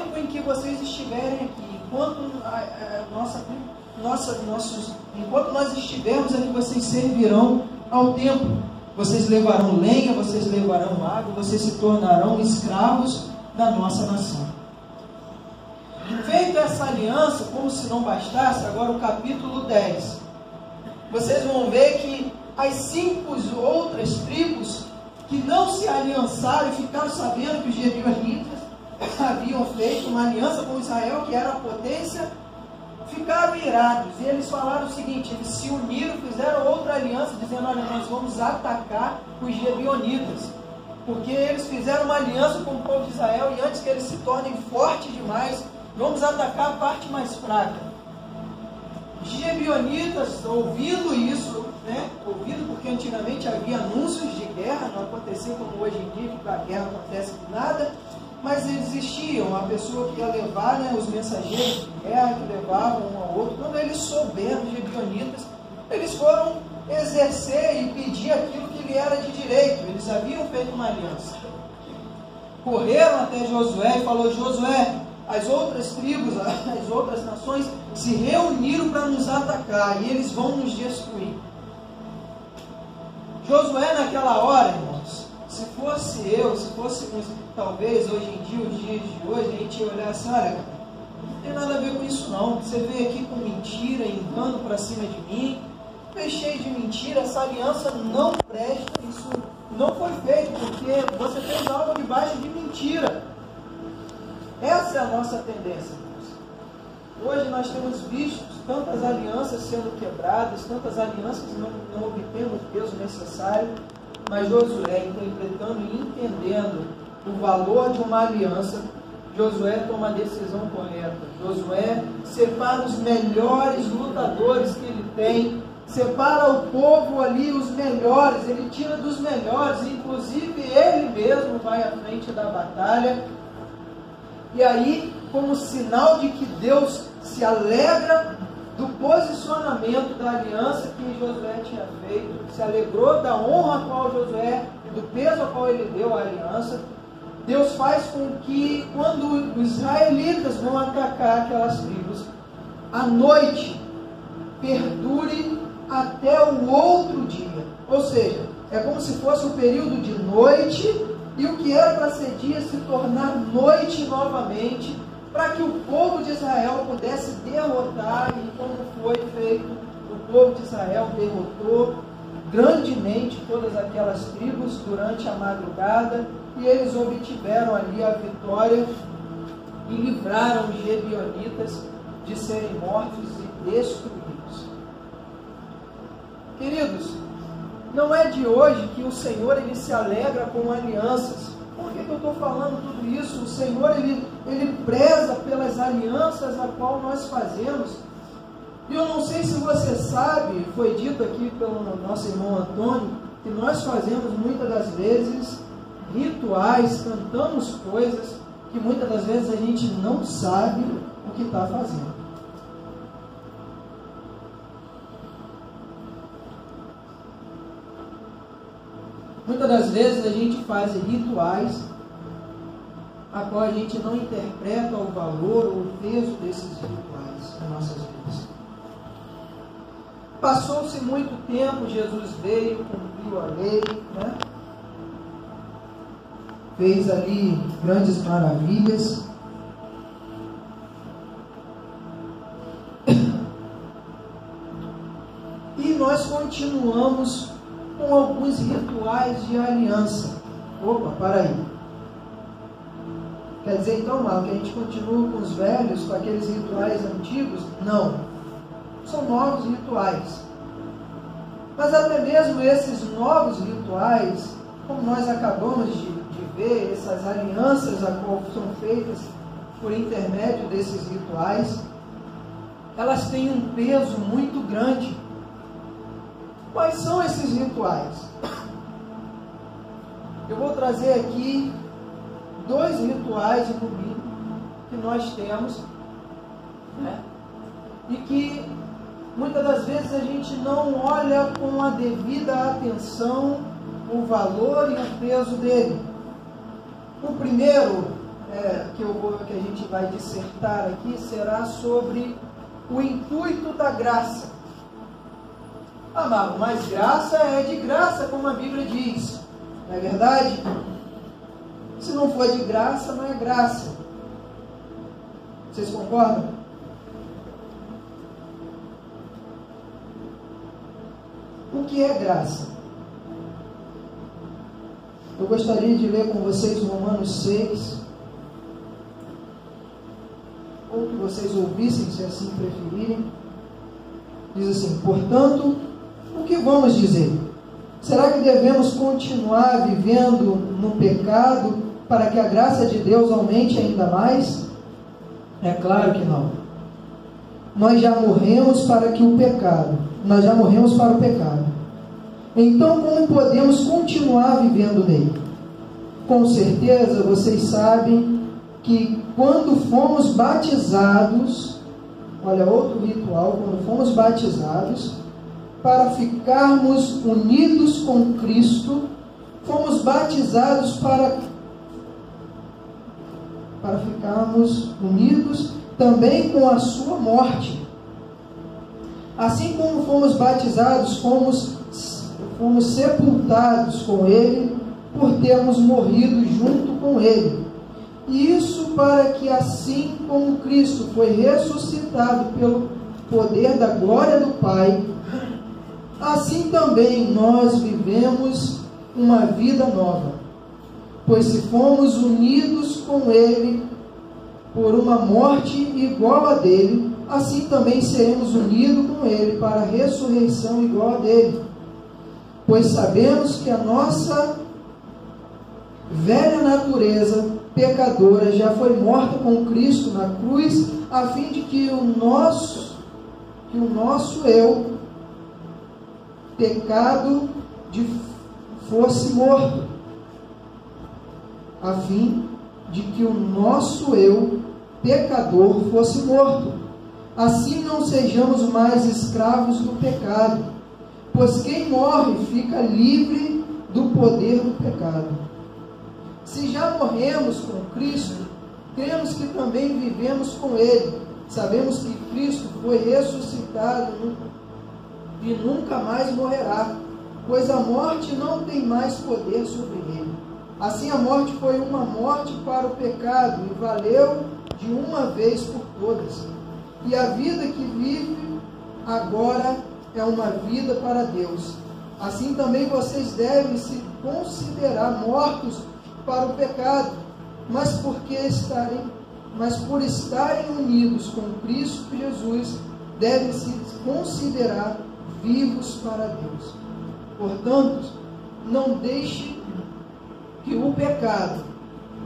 tempo em que vocês estiverem aqui, enquanto nós estivermos aqui, vocês servirão ao templo. Vocês levarão lenha, vocês levarão água, vocês se tornarão escravos da nossa nação. Feita essa aliança, como se não bastasse, agora o capítulo 10. Vocês vão ver que as 5 outras tribos que não se aliançaram e ficaram sabendo que os gibeonitas haviam feito uma aliança com Israel, que era a potência, ficaram irados. E eles falaram o seguinte: eles se uniram, fizeram outra aliança, dizendo: olha, nós vamos atacar os gibeonitas, porque eles fizeram uma aliança com o povo de Israel, e antes que eles se tornem fortes demais, vamos atacar a parte mais fraca. Os gibeonitas, ouvindo isso, ouvindo, porque antigamente havia anúncios de guerra, não acontecia como hoje em dia, que a guerra acontece de nada, mas existiam a pessoa que ia levar, os mensageiros de guerra, que levavam um ao outro. Quando eles souberam, os gibeonitas, eles foram exercer e pedir aquilo que lhe era de direito. Eles haviam feito uma aliança. Correram até Josué e falou: Josué, as outras tribos, as outras nações se reuniram para nos atacar e eles vão nos destruir. Josué, naquela hora, irmãos, se fosse eu, se fôssemos talvez hoje em dia, os dias de hoje, a gente ia olhar assim: olha, não tem nada a ver com isso não. Você veio aqui com mentira, engano para cima de mim, veio cheio de mentira, essa aliança não presta, isso não foi feito porque você fez algo debaixo de mentira. Essa é a nossa tendência, irmãos. Hoje nós temos visto tantas alianças sendo quebradas, tantas alianças não obtendo o peso necessário, mas Josué, interpretando e entendendo o valor de uma aliança, Josué toma a decisão correta. Josué separa os melhores lutadores que ele tem, separa o povo ali, os melhores, ele tira dos melhores, inclusive ele mesmo vai à frente da batalha. E aí, como sinal de que Deus se alegra do posicionamento da aliança que Josué tinha feito, se alegrou da honra a qual Josué e do peso a qual ele deu à aliança, Deus faz com que, quando os israelitas vão atacar aquelas tribos, a noite perdure até o outro dia. Ou seja, é como se fosse um período de noite, e o que era para ser dia se tornar noite novamente, para que o povo de Israel pudesse derrotar, e como foi feito, o povo de Israel derrotou grandemente todas aquelas tribos durante a madrugada, e eles obtiveram ali a vitória e livraram os gibeonitas de serem mortos e destruídos. Queridos, não é de hoje que o Senhor ele se alegra com alianças. Por que eu estou falando tudo isso? O Senhor ele preza pelas alianças a qual nós fazemos. E eu não sei se você sabe, foi dito aqui pelo nosso irmão Antônio, que nós fazemos muitas das vezes rituais, cantamos coisas que muitas das vezes a gente não sabe o que está fazendo. Muitas das vezes a gente faz rituais a qual a gente não interpreta o valor ou o peso desses rituais nas nossas vidas. Passou-se muito tempo, Jesus veio, cumpriu a lei, fez ali grandes maravilhas. E nós continuamos com alguns rituais de aliança. Opa, para aí. Quer dizer então, mal, que a gente continua com os velhos, com aqueles rituais antigos? Não. São novos rituais. Mas até mesmo esses novos rituais, como nós acabamos de ver, essas alianças a qual são feitas por intermédio desses rituais, elas têm um peso muito grande. Quais são esses rituais? Eu vou trazer aqui 2 rituais no mínimo que nós temos, e que muitas das vezes a gente não olha com a devida atenção o valor e o peso dele. O primeiro que a gente vai dissertar aqui será sobre o intuito da graça. Amado, mas graça é de graça, como a Bíblia diz, não é verdade? Se não for de graça, não é graça. Vocês concordam? O que é graça? Eu gostaria de ler com vocês Romanos 6, ou que vocês ouvissem, se assim preferirem. Diz assim: portanto, o que vamos dizer? Será que devemos continuar vivendo no pecado para que a graça de Deus aumente ainda mais? É claro que não. Nós já morremos para o pecado. Então, como podemos continuar vivendo nele? Com certeza, vocês sabem que quando fomos batizados, olha, outro ritual, quando fomos batizados, para ficarmos unidos com Cristo, fomos batizados para ficarmos unidos também com a sua morte. Assim como fomos batizados, fomos sepultados com Ele, por termos morrido junto com Ele. Isso para que, assim como Cristo foi ressuscitado pelo poder da glória do Pai, assim também nós vivemos uma vida nova. Pois se fomos unidos com Ele por uma morte igual a dele, assim também seremos unidos com Ele para a ressurreição igual a dele. Pois sabemos que a nossa velha natureza pecadora já foi morta com Cristo na cruz, a fim de que o nosso eu, pecado, fosse morto. A fim de que o nosso eu, pecador, fosse morto. Assim não sejamos mais escravos do pecado, pois quem morre fica livre do poder do pecado. Se já morremos com Cristo, cremos que também vivemos com Ele. Sabemos que Cristo foi ressuscitado e nunca mais morrerá, pois a morte não tem mais poder sobre ele. Assim a morte foi uma morte para o pecado e valeu de uma vez por todas. E a vida que vive agora é uma vida para Deus. Assim também vocês devem se considerar mortos para o pecado, mas por estarem unidos com Cristo Jesus, devem se considerar vivos para Deus. Portanto, não deixe que o pecado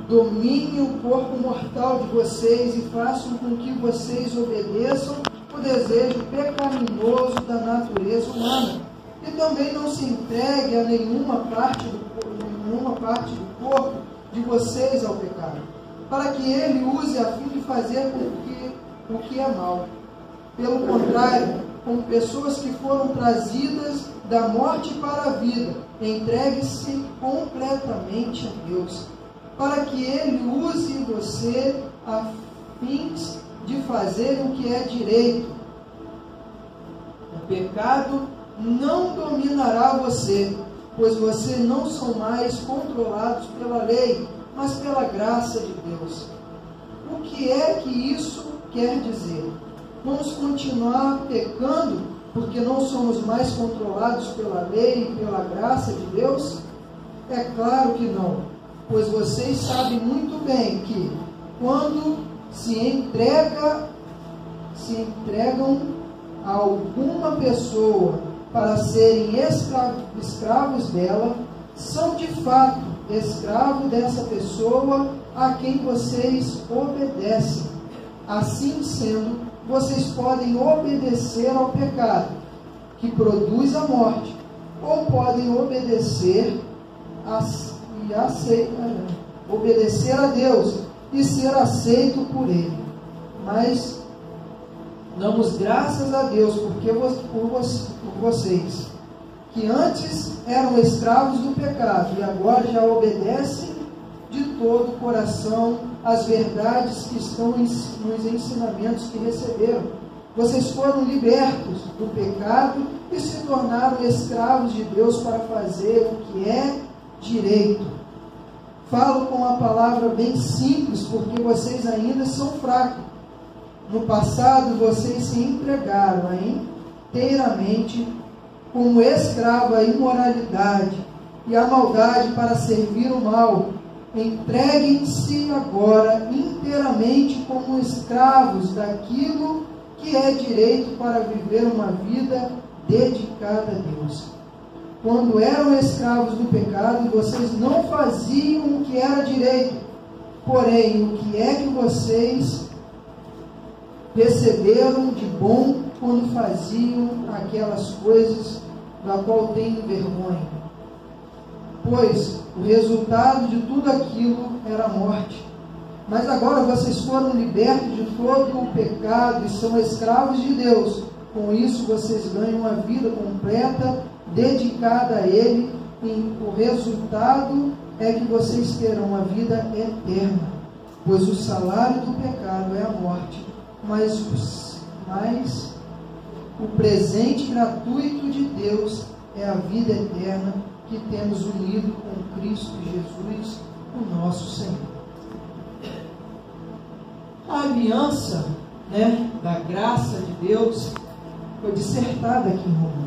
domine o corpo mortal de vocês e faça com que vocês obedeçam o desejo pecaminoso da natureza humana. E também não se entregue a nenhuma parte do corpo de vocês ao pecado, para que ele use a fim de fazer o que é mal. Pelo contrário, como pessoas que foram trazidas da morte para a vida, entregue-se completamente a Deus, para que Ele use você a fim de fazer o que é direito. O pecado não dominará você, pois você não são mais controlados pela lei, mas pela graça de Deus. O que é que isso quer dizer? Vamos continuar pecando porque não somos mais controlados pela lei e pela graça de Deus? É claro que não, pois vocês sabem muito bem que quando se entregam a alguma pessoa para serem escravos dela, são de fato escravos dessa pessoa a quem vocês obedecem. Assim sendo, vocês podem obedecer ao pecado, que produz a morte, ou podem obedecer a Deus e ser aceito por Ele. Mas damos graças a Deus por vocês, que antes eram escravos do pecado e agora já obedecem de todo o coração as verdades que estão nos ensinamentos que receberam. Vocês foram libertos do pecado e se tornaram escravos de Deus para fazer o que é direito. Falo com uma palavra bem simples, porque vocês ainda são fracos. No passado, vocês se entregaram inteiramente como escravo à imoralidade e à maldade para servir o mal. Entreguem-se agora inteiramente como escravos daquilo que é direito para viver uma vida dedicada a Deus. Quando eram escravos do pecado, vocês não faziam o que era direito. Porém, o que é que vocês receberam de bom quando faziam aquelas coisas da qual têm vergonha? Pois o resultado de tudo aquilo era a morte. Mas agora vocês foram libertos de todo o pecado e são escravos de Deus. Com isso vocês ganham uma vida completa, dedicada a Ele, e o resultado é que vocês terão uma vida eterna. Pois o salário do pecado é a morte, mas o presente gratuito de Deus é a vida eterna que temos unido com Cristo Jesus, o nosso Senhor. A aliança, da graça de Deus foi dissertada aqui em Romanos.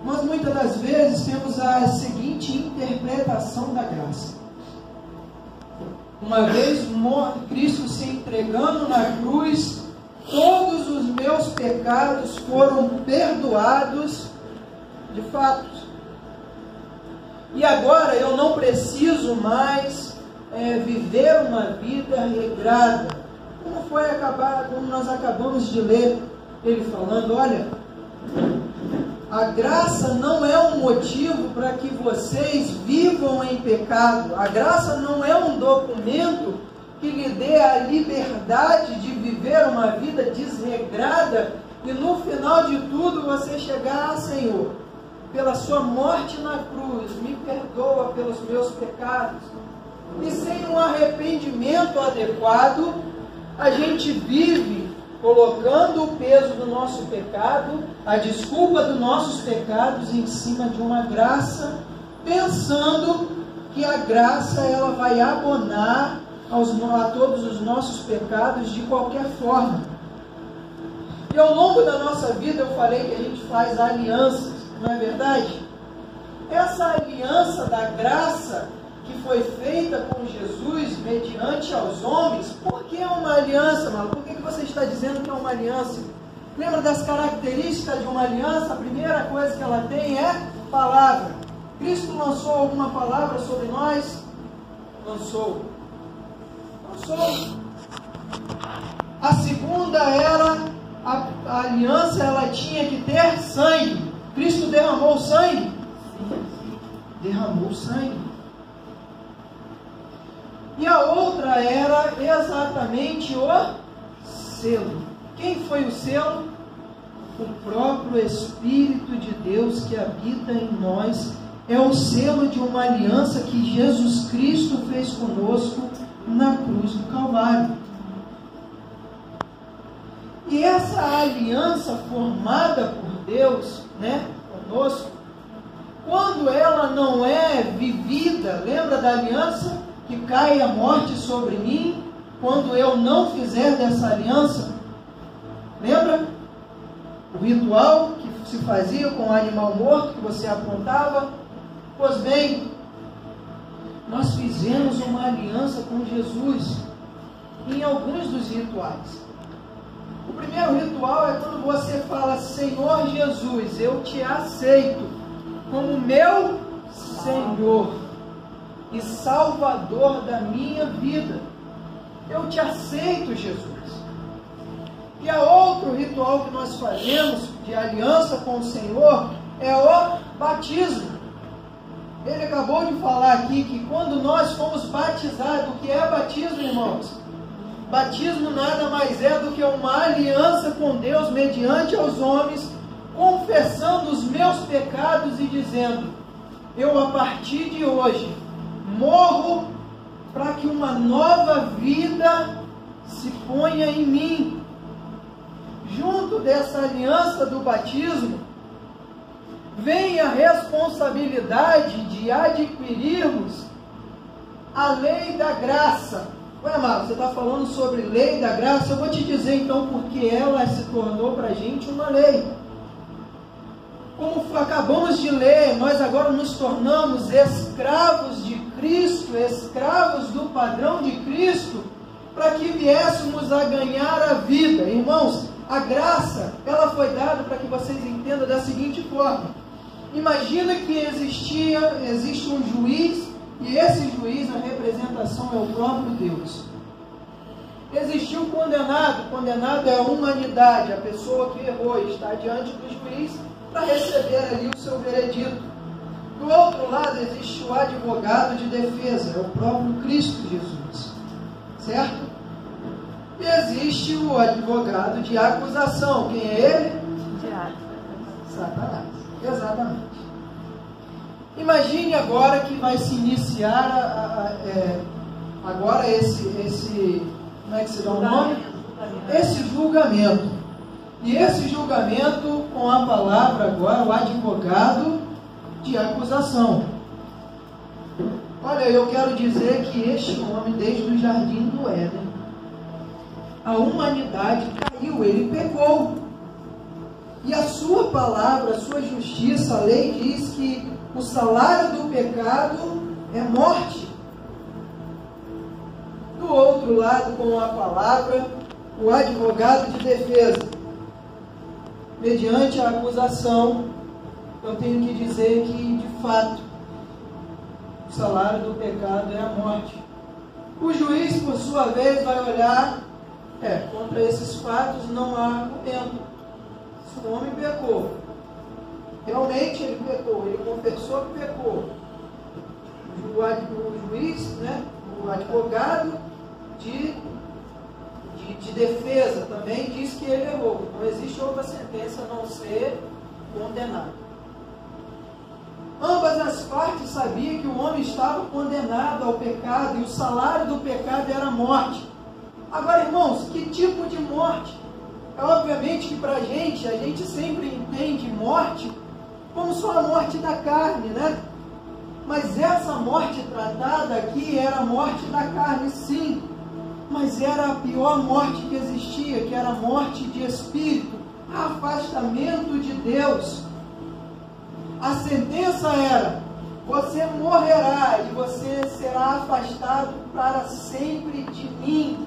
Nós muitas das vezes temos a seguinte interpretação da graça. Uma vez Cristo se entregando na cruz, todos os meus pecados foram perdoados de fato. E agora eu não preciso mais viver uma vida regrada. Como nós acabamos de ler ele falando, olha, a graça não é um motivo para que vocês vivam em pecado. A graça não é um documento que lhe dê a liberdade de viver uma vida desregrada e no final de tudo você chegar, Senhor, pela sua morte na cruz, me perdoa pelos meus pecados. E sem um arrependimento adequado, a gente vive colocando o peso do nosso pecado, a desculpa dos nossos pecados em cima de uma graça, pensando que a graça ela vai abonar a todos os nossos pecados de qualquer forma. E ao longo da nossa vida eu falei que a gente faz alianças, não é verdade? Essa aliança da graça que foi feita com Jesus mediante aos homens, por que é uma aliança, mano? Por que você está dizendo que é uma aliança? Lembra das características de uma aliança? A primeira coisa que ela tem é palavra. Cristo lançou alguma palavra sobre nós? Lançou. A segunda era, a aliança ela tinha que ter sangue. Cristo derramou sangue? Derramou sangue. E a outra era exatamente o selo. Quem foi o selo? O próprio Espírito de Deus que habita em nós. É o selo de uma aliança que Jesus Cristo fez conosco na cruz do Calvário. E essa aliança formada por Deus, conosco, quando ela não é vivida, lembra da aliança? Que cai a morte sobre mim, quando eu não fizer dessa aliança. Lembra? O ritual que se fazia com o animal morto, que você apontava. Pois bem, nós fizemos uma aliança com Jesus em alguns dos rituais. O primeiro ritual é quando você fala: Senhor Jesus, eu te aceito como meu Senhor e Salvador da minha vida. Eu te aceito, Jesus. E a outro ritual que nós fazemos de aliança com o Senhor é o batismo. Ele acabou de falar aqui que quando nós fomos batizados, o que é batismo, irmãos? Batismo nada mais é do que uma aliança com Deus mediante aos homens, confessando os meus pecados e dizendo: eu a partir de hoje morro para que uma nova vida se ponha em mim. Junto dessa aliança do batismo, vem a responsabilidade de adquirirmos a lei da graça. Ué, amado, você está falando sobre lei da graça? Eu vou te dizer então porque ela se tornou para a gente uma lei. Como acabamos de ler, nós agora nos tornamos escravos de Cristo, escravos do padrão de Cristo, para que viéssemos a ganhar a vida. Irmãos, a graça, ela foi dada para que vocês entendam da seguinte forma. Imagina que existe um juiz, e esse juiz, a representação é o próprio Deus. Existiu um condenado. Condenado é a humanidade, a pessoa que errou, está diante do juiz para receber ali o seu veredito. Do outro lado existe o advogado de defesa, é o próprio Cristo Jesus, certo? E existe o advogado de acusação. Quem é ele? Satanás. Exatamente. Imagine agora que vai se iniciar agora esse como é que se dá o nome? Esse julgamento. E esse julgamento com a palavra agora, o advogado de acusação. Olha, eu quero dizer que este homem, desde o jardim do Éden, a humanidade caiu, ele pecou. E a sua palavra, a sua justiça, a lei diz que o salário do pecado é morte. Do outro lado, com a palavra, o advogado de defesa. Mediante a acusação, eu tenho que dizer que, de fato, o salário do pecado é a morte. O juiz, por sua vez, vai olhar, contra esses fatos não há argumento. Se o homem pecou, realmente ele pecou, ele confessou que pecou. O juiz, o advogado de defesa também diz que ele errou. Não existe outra sentença a não ser condenado. Ambas as partes sabiam que o homem estava condenado ao pecado e o salário do pecado era a morte. Agora, irmãos, que tipo de morte? É obviamente que para a gente sempre entende morte como só a morte da carne, né? Mas essa morte tratada aqui era a morte da carne, sim. Mas era a pior morte que existia, que era a morte de espírito, afastamento de Deus. A sentença era: você morrerá e você será afastado para sempre de mim.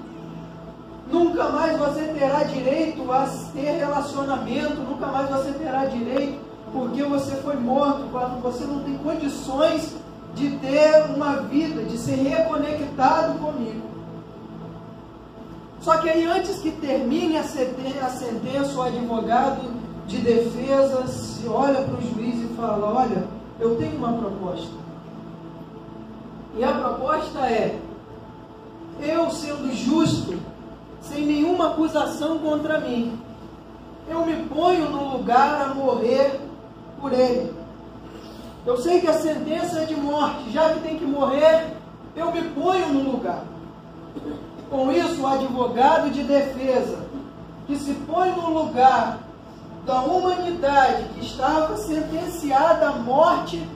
Nunca mais você terá direito a ter relacionamento, nunca mais você terá direito, porque você foi morto, você não tem condições de ter uma vida, de ser reconectado comigo. Só que aí, antes que termine a sentença, o advogado de defesa se olha para o juiz e fala: olha, eu tenho uma proposta. E a proposta é: eu, sendo justo, sem nenhuma acusação contra mim, eu me ponho no lugar a morrer por ele. Eu sei que a sentença é de morte, já que tem que morrer, eu me ponho no lugar. Com isso, o advogado de defesa, que se põe no lugar da humanidade que estava sentenciada à morte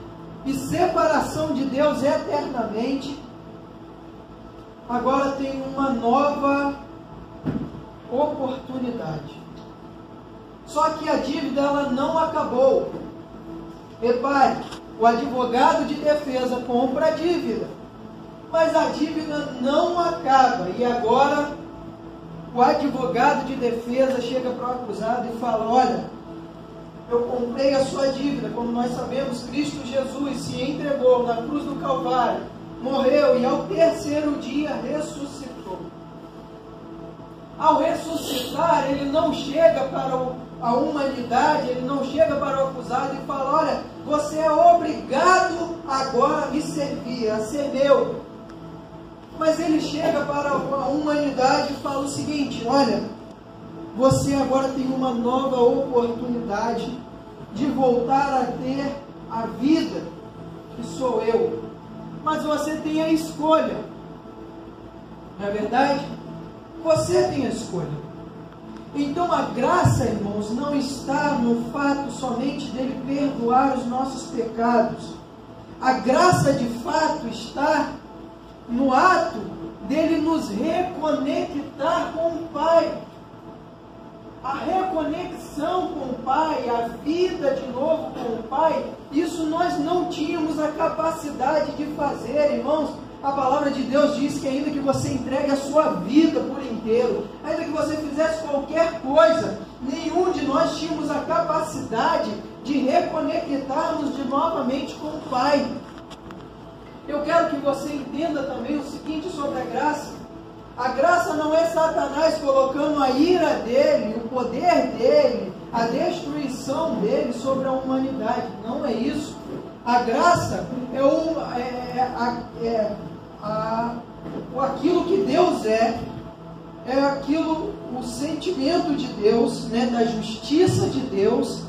e separação de Deus eternamente, agora tem uma nova oportunidade. Só que a dívida ela não acabou. Repare, o advogado de defesa compra a dívida, mas a dívida não acaba. E agora o advogado de defesa chega para o acusado e fala: olha, eu comprei a sua dívida. Como nós sabemos, Cristo Jesus se entregou na cruz do Calvário, morreu e ao terceiro dia ressuscitou. Ao ressuscitar, ele não chega para a humanidade, ele não chega para o acusado e fala: olha, você é obrigado agora a me servir, a ser meu. Mas ele chega para a humanidade e fala o seguinte: olha, você agora tem uma nova oportunidade de voltar a ter a vida que sou eu. Mas você tem a escolha. Não é verdade? Você tem a escolha. Então a graça, irmãos, não está no fato somente dele perdoar os nossos pecados. A graça de fato está no ato dele nos reconectar com o Pai. A reconexão com o Pai, a vida de novo com o Pai, isso nós não tínhamos a capacidade de fazer, irmãos. A palavra de Deus diz que ainda que você entregue a sua vida por inteiro, ainda que você fizesse qualquer coisa, nenhum de nós tínhamos a capacidade de reconectarmos de novamente com o Pai. Eu quero que você entenda também o seguinte sobre a graça. A graça não é Satanás colocando a ira dele, o poder dele, a destruição dele sobre a humanidade. Não é isso. A graça aquilo que Deus é aquilo, o sentimento de Deus, né, da justiça de Deus,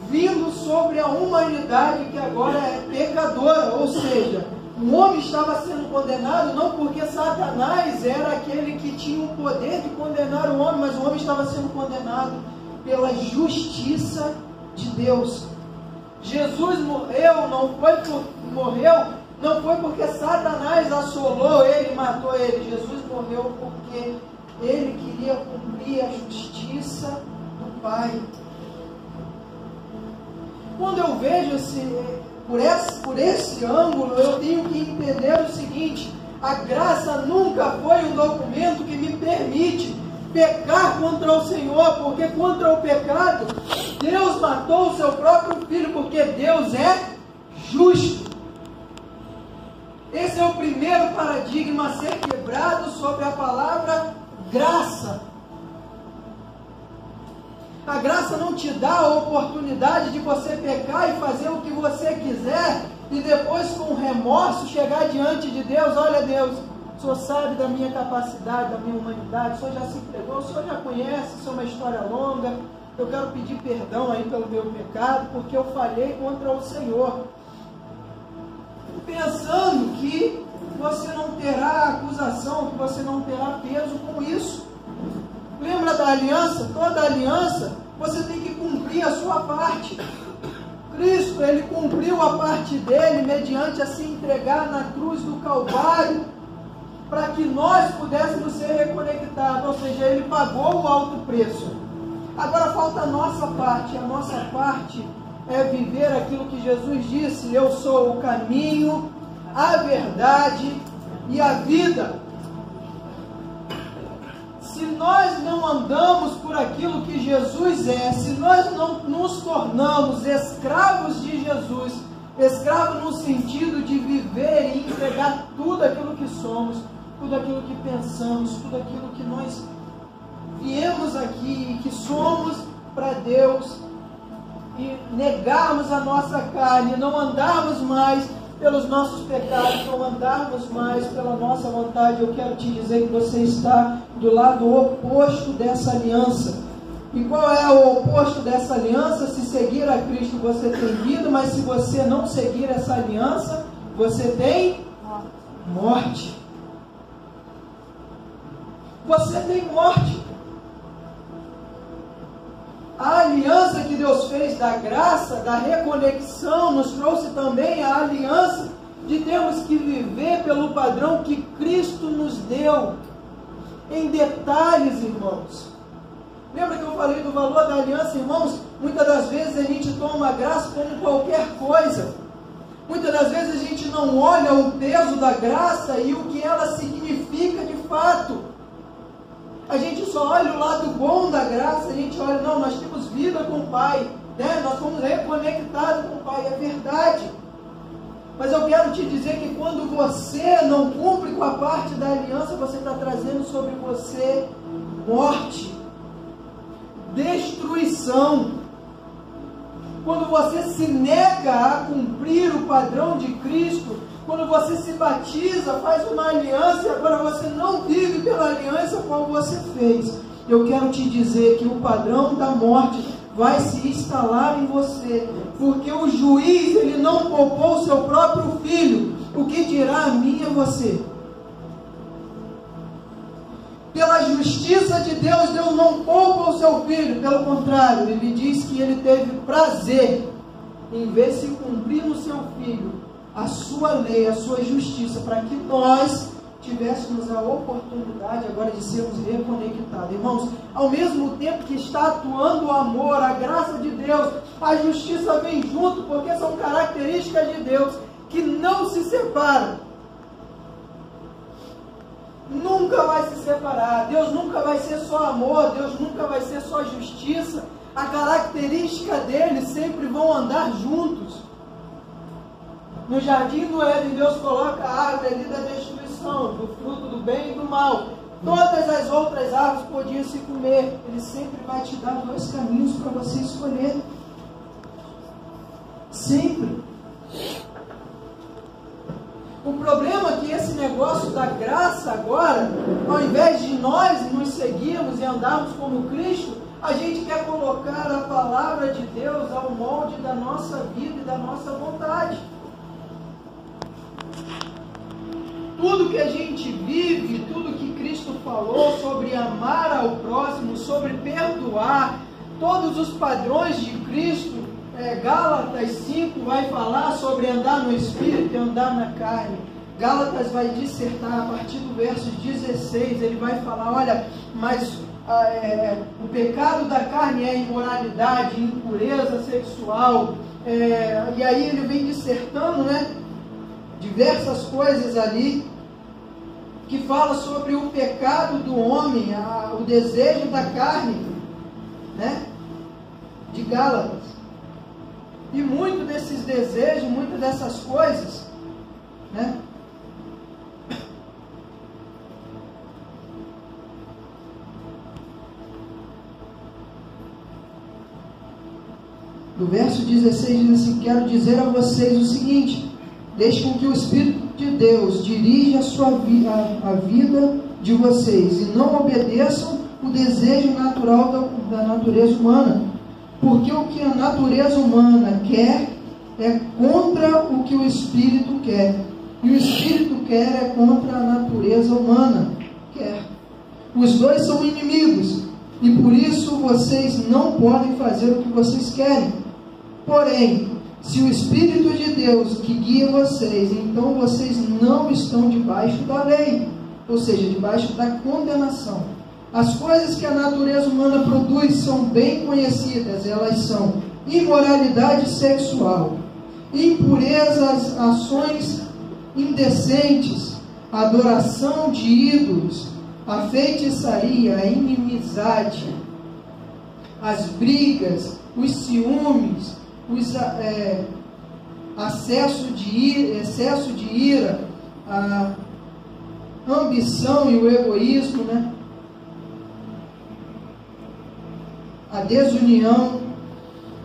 vindo sobre a humanidade que agora é pecadora. Ou seja, o homem estava sendo condenado não porque Satanás era aquele que tinha o poder de condenar o homem, mas o homem estava sendo condenado pela justiça de Deus. Jesus morreu não foi porque Satanás assolou ele, matou ele. Jesus morreu porque ele queria cumprir a justiça do Pai. Quando eu vejo por esse ângulo, eu tenho que entender o seguinte: a graça nunca foi um documento que me permite pecar contra o Senhor, porque contra o pecado, Deus matou o seu próprio Filho, porque Deus é justo. Esse é o primeiro paradigma a ser quebrado sobre a palavra graça. A graça não te dá a oportunidade de você pecar e fazer o que você quiser e depois com remorso chegar diante de Deus. Olha, Deus, o Senhor sabe da minha capacidade, da minha humanidade, o Senhor já se entregou, o Senhor já conhece, isso é uma história longa, eu quero pedir perdão aí pelo meu pecado, porque eu falhei contra o Senhor. Pensando que você não terá acusação, que você não terá peso com isso. Lembra da aliança? Toda aliança, você tem que cumprir a sua parte. Cristo, ele cumpriu a parte dele, mediante a se entregar na cruz do Calvário, para que nós pudéssemos ser reconectados, ou seja, ele pagou o alto preço. Agora falta a nossa parte. A nossa parte é viver aquilo que Jesus disse: eu sou o caminho, a verdade e a vida. Se nós não andamos por aquilo que Jesus é, se nós não nos tornamos escravos de Jesus, escravos no sentido de viver e entregar tudo aquilo que somos, tudo aquilo que pensamos, tudo aquilo que nós viemos aqui e que somos para Deus, e negarmos a nossa carne, não andarmos mais pelos nossos pecados, não andarmos mais pela nossa vontade, eu quero te dizer que você está do lado oposto dessa aliança. E qual é o oposto dessa aliança? Se seguir a Cristo você tem vida, mas se você não seguir essa aliança, você tem morte. Você tem morte. A aliança que Deus fez da graça, da reconexão, nos trouxe também a aliança de termos que viver pelo padrão que Cristo nos deu. Em detalhes, irmãos. Lembra que eu falei do valor da aliança, irmãos? Muitas das vezes a gente toma a graça como qualquer coisa. Muitas das vezes a gente não olha o peso da graça e o que ela significa de fato. A gente só olha o lado bom da graça, a gente olha, não, nós temos vida com o Pai, né? Nós fomos reconectados com o Pai, é verdade. Mas eu quero te dizer que quando você não cumpre com a parte da aliança, você está trazendo sobre você morte, destruição. Quando você se nega a cumprir o padrão de Cristo, quando você se batiza, faz uma aliança e agora você não vive pela aliança qual você fez, eu quero te dizer que o padrão da morte vai se instalar em você, porque o juiz, ele não poupou o seu próprio filho, o que dirá a mim e a você? Pela justiça de Deus, Deus não poupa o seu filho, pelo contrário, ele diz que ele teve prazer em ver se cumprir no seu filho a sua lei, a sua justiça, para que nós tivéssemos a oportunidade agora de sermos reconectados. Irmãos, ao mesmo tempo que está atuando o amor, a graça de Deus, a justiça vem junto, porque são características de Deus que não se separam. Nunca vai se separar. Deus nunca vai ser só amor, Deus nunca vai ser só justiça. A característica dele sempre vão andar juntos. No jardim do Éden, Deus coloca a árvore ali da destruição, do fruto do bem e do mal. Todas as outras árvores podiam se comer. Ele sempre vai te dar dois caminhos para você escolher. Sempre. O problema é que esse negócio da graça agora, ao invés de nós nos seguirmos e andarmos como Cristo, a gente quer colocar a palavra de Deus ao molde da nossa vida e da nossa vontade. Tudo que a gente vive, tudo que Cristo falou sobre amar ao próximo, sobre perdoar, todos os padrões de Cristo, Gálatas 5 vai falar sobre andar no Espírito e andar na carne. Gálatas vai dissertar a partir do verso 16, ele vai falar, olha, mas o pecado da carne é imoralidade, impureza sexual, e aí ele vem dissertando, diversas coisas ali, que fala sobre o pecado do homem, o desejo da carne, de Gálatas. E muito desses desejos, muitas dessas coisas, do verso 16 diz assim: quero dizer a vocês o seguinte, deixe com que o Espírito de Deus dirija a vida de vocês, e não obedeçam o desejo natural da natureza humana, porque o que a natureza humana quer é contra o que o Espírito quer, e o Espírito quer é contra a natureza humana quer. Os dois são inimigos, e por isso vocês não podem fazer o que vocês querem. Porém, se o Espírito de Deus que guia vocês, então vocês não estão debaixo da lei, ou seja, debaixo da condenação. As coisas que a natureza humana produz são bem conhecidas, elas são imoralidade sexual, impurezas, ações indecentes, adoração de ídolos, a feitiçaria, a inimizade, as brigas, os ciúmes, excesso de ira, a ambição e o egoísmo, a desunião,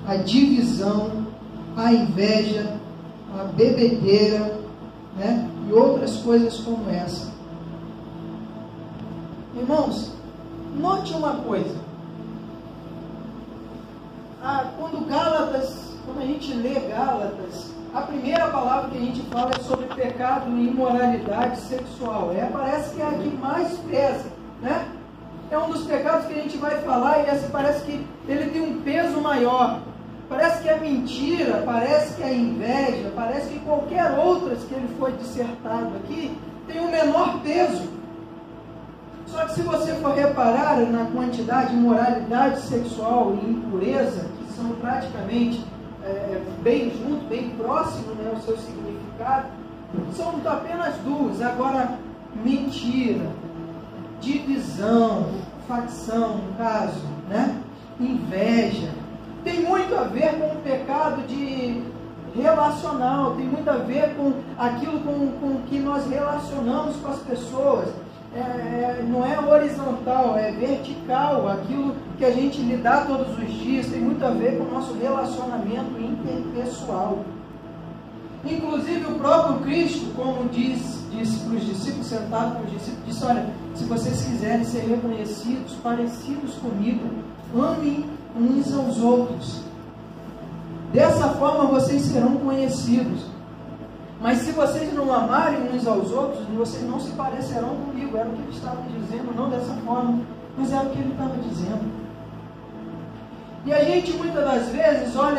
a divisão, a inveja, a bebedeira, e outras coisas como essa. Irmãos, note uma coisa. Quando a gente lê Gálatas, a primeira palavra que a gente fala é sobre pecado e imoralidade sexual. Parece que é a que mais pesa, É um dos pecados que a gente vai falar e parece que ele tem um peso maior. Parece que é mentira, parece que é inveja, parece que qualquer outras que ele foi dissertado aqui tem um menor peso. Só que se você for reparar na quantidade de imoralidade sexual e impureza, que são praticamente bem junto, bem próximo, o seu significado, são apenas duas. Agora, mentira, divisão, facção, no caso, inveja, tem muito a ver com o pecado relacional, tem muito a ver com aquilo com que nós relacionamos com as pessoas. Não é horizontal, é vertical, aquilo que a gente lidar todos os dias, tem muito a ver com o nosso relacionamento interpessoal. Inclusive o próprio Cristo, como disse para os discípulos, sentado com os discípulos, disse: olha, se vocês quiserem ser reconhecidos, parecidos comigo, amem uns aos outros. Dessa forma vocês serão conhecidos. Mas se vocês não amarem uns aos outros, vocês não se parecerão comigo. Era o que ele estava dizendo, não dessa forma, mas era o que ele estava dizendo. E a gente muitas das vezes olha